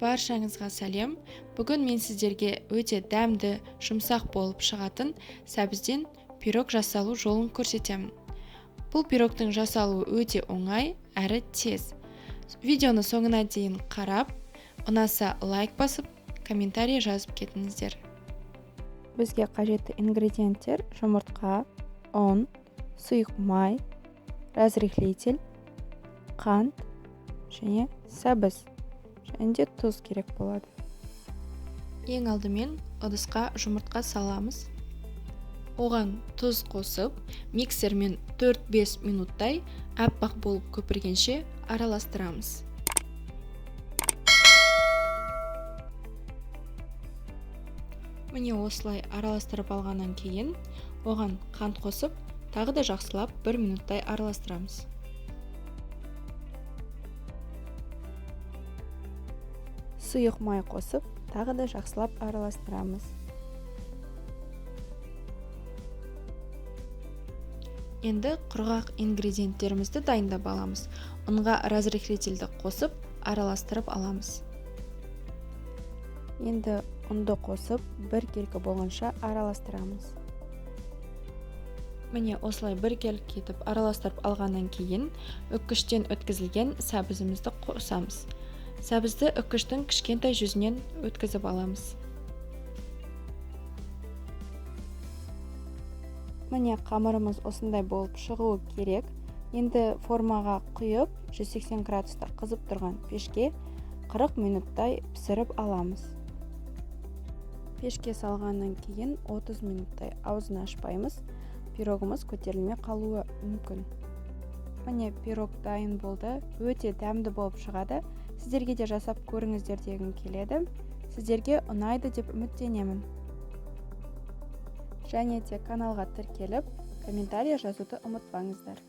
Баршаңызға сәлем. Бүгін мен сіздерге өте дәмді, жұмсақ болып шығатын сәбізден пирог жасалу жолын көрсетемін. Бұл пирогтың жасалуы өте оңай әрі тез. Видеоны соңына дейін қарап, ұнаса лайк басып, комментарий жазып кетіңіздер. Бізге қажетті ингредиенттер: жұмыртқа, ұн, сұйық май, разрыхлитель, қант және сәбіз, және де тұз керек болады. Ең алдымен ыдысқа жұмыртқа саламыз. Оған тұз қосып, миксермен 4-5 минуттай аппақ болып көпіргенше араластырамыз. Міне осылай араластырып алғаннан кейін, оған қант қосып, тағы да жақсылап 1 минуттай араластырамыз. Сұйық май қосып, тағы да жақсылап араластырамыз. Енді құрғақ ингредиенттерімізді дайындап аламыз. Ұнға разрыхлительді қосып, араластырып аламыз. Енді ұнды қосып, бір келкі болғанша араластырамыз. Міне осылай бір келкі етіп араластырып алғаннан кейін, үккіштен өткізілген сәбізімізді қосамыз. Сәбізді үккіштің кішкентай жүзінен өткізіп аламыз. Міне қамырымыз осындай болып шығуы керек. Енді формаға құйып, 180 градуста қызып тұрған пешке 40 минуттай пісіріп аламыз. Пешке салғаннан кейін 30 минуттай аузын ашпаймыз. Пирогымыз көтерілмей қалуы мүмкін. Міне пирог дайын болды. Өте дәмді болып шығады. Сіздерге де жасап көріңіздер дегім келеді. Сіздерге ұнайды деп үміттенемін. Және де каналға тіркеліп, комментарий жазуды ұмытпаңыздар.